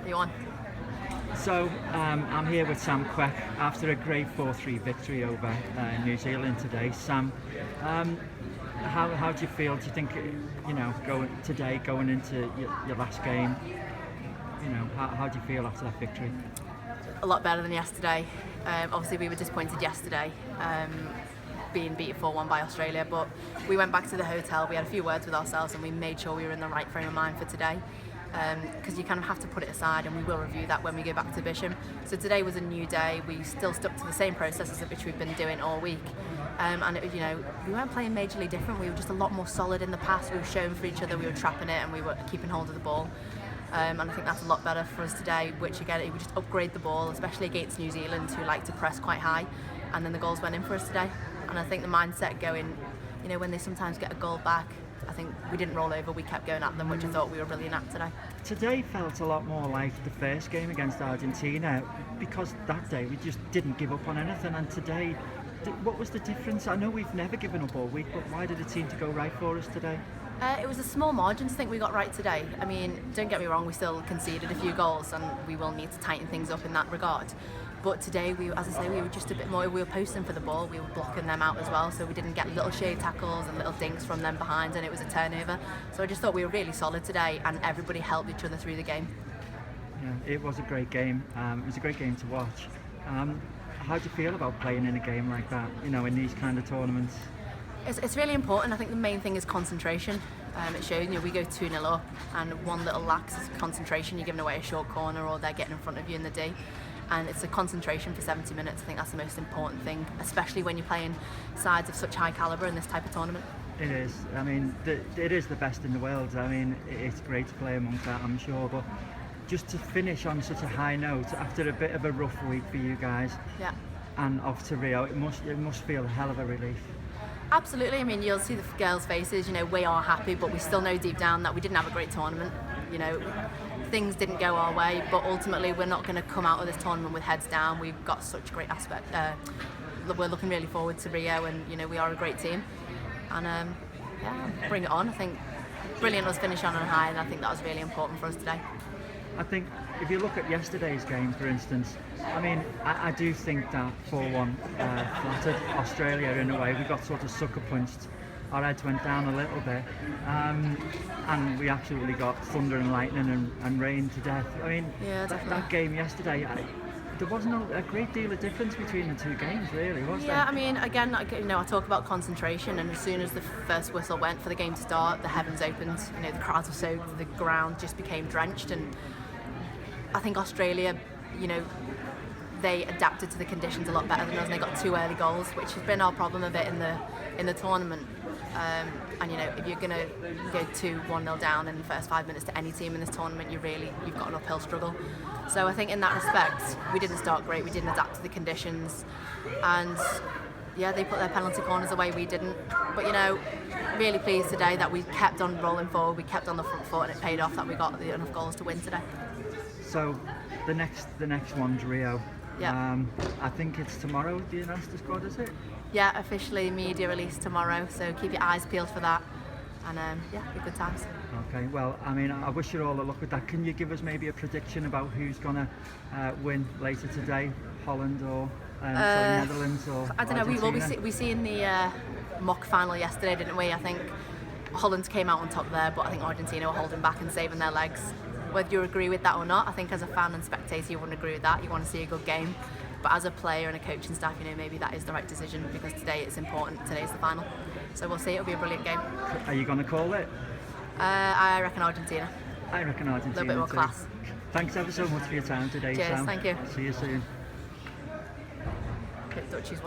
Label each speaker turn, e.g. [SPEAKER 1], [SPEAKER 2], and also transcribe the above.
[SPEAKER 1] You on?
[SPEAKER 2] So I'm here with Sam Quek after a great 4-3 victory over New Zealand today. Sam, how do you feel? Do you think, going into your last game, how do you feel after that victory?
[SPEAKER 1] A lot better than yesterday. Obviously we were disappointed yesterday, being beaten 4-1 by Australia, but we went back to the hotel, we had a few words with ourselves and we made sure we were in the right frame of mind for today. Because you kind of have to put it aside, and we will review that when we go back to Bisham. So today was a new day. We still stuck to the same processes of which we've been doing all week, and we weren't playing majorly different. We were just a lot more solid in the pass. We were showing for each other, we were trapping it, and we were keeping hold of the ball. And I think that's a lot better for us today. Which again, we just upgrade the ball, especially against New Zealand, who like to press quite high, and then the goals went in for us today. And I think the mindset going, when they sometimes get a goal back, I think we didn't roll over, we kept going at them, which I thought we were brilliant at today.
[SPEAKER 2] Today felt a lot more like the first game against Argentina, because that day we just didn't give up on anything, and today, what was the difference? I know we've never given up all week, but why did it seem to go right for us today?
[SPEAKER 1] It was a small margin to think we got right today. I mean, don't get me wrong, we still conceded a few goals and we will need to tighten things up in that regard. But today, we were just a bit more, we were posting for the ball, we were blocking them out as well, so we didn't get little shade tackles and little dinks from them behind, and it was a turnover. So I just thought we were really solid today, and everybody helped each other through the game.
[SPEAKER 2] Yeah, it was a great game. It was a great game to watch. How do you feel about playing in a game like that, in these kind of tournaments?
[SPEAKER 1] It's really important. I think the main thing is concentration. It shows, we go 2-0 up, and one little lax is concentration. You're giving away a short corner, or they're getting in front of you in the D. And it's a concentration for 70 minutes. I think that's the most important thing, especially when you're playing sides of such high calibre in this type of tournament.
[SPEAKER 2] It is. I mean, it is the best in the world. I mean, it's great to play amongst that, I'm sure, but just to finish on such a high note after a bit of a rough week for you guys,
[SPEAKER 1] yeah,
[SPEAKER 2] and off to Rio, it must feel a hell of a relief.
[SPEAKER 1] Absolutely. I mean, you'll see the girls' faces. We are happy, but we still know deep down that we didn't have a great tournament. Things didn't go our way, but ultimately we're not going to come out of this tournament with heads down. We've got such great aspect. We're looking really forward to Rio, and we are a great team. And bring it on. I think brilliant us finish on a high, and I think that was really important for us today.
[SPEAKER 2] I think if you look at yesterday's game, for instance, I mean, I do think that 4-1 flattered Australia in a way. We got sort of sucker punched. Our heads went down a little bit, and we absolutely got thunder and lightning and rain to death. I mean,
[SPEAKER 1] yeah,
[SPEAKER 2] that game yesterday, there wasn't a great deal of difference between the two games, really, was there?
[SPEAKER 1] Yeah, I mean, again, I talk about concentration, and as soon as the first whistle went for the game to start, the heavens opened. The crowds were soaked, the ground just became drenched, and I think Australia, they adapted to the conditions a lot better than us, and they got 2 early goals, which has been our problem a bit in the tournament. And if you're going to go 2-1-0 down in the first 5 minutes to any team in this tournament, you've got an uphill struggle. So I think in that respect, we didn't start great, we didn't adapt to the conditions, and yeah, they put their penalty corners away, we didn't. But really pleased today that we kept on rolling forward, we kept on the front foot, and it paid off that we got enough goals to win today.
[SPEAKER 2] So the next one's Rio.
[SPEAKER 1] Yeah.
[SPEAKER 2] I think it's tomorrow, the announce the squad, is it?
[SPEAKER 1] Yeah, officially media release tomorrow, so keep your eyes peeled for that, and be good times.
[SPEAKER 2] Okay, well, I mean, I wish you all the luck with that. Can you give us maybe a prediction about who's going to win later today? Holland or Netherlands or
[SPEAKER 1] I don't
[SPEAKER 2] Argentina?
[SPEAKER 1] know, we seen the mock final yesterday, didn't we? I think Holland came out on top there, but I think Argentina were holding back and saving their legs. Whether you agree with that or not, I think as a fan and spectator you wouldn't agree with that. You want to see a good game. But as a player and a coaching staff, maybe that is the right decision, because today it's important. Today's the final. So we'll see. It'll be a brilliant game.
[SPEAKER 2] Are you going to call it?
[SPEAKER 1] I reckon Argentina.
[SPEAKER 2] I reckon Argentina.
[SPEAKER 1] A little bit more class.
[SPEAKER 2] Thanks ever so much for your time today,
[SPEAKER 1] Cheers,
[SPEAKER 2] Sam.
[SPEAKER 1] thank you.
[SPEAKER 2] See you soon.
[SPEAKER 1] Don't choose one.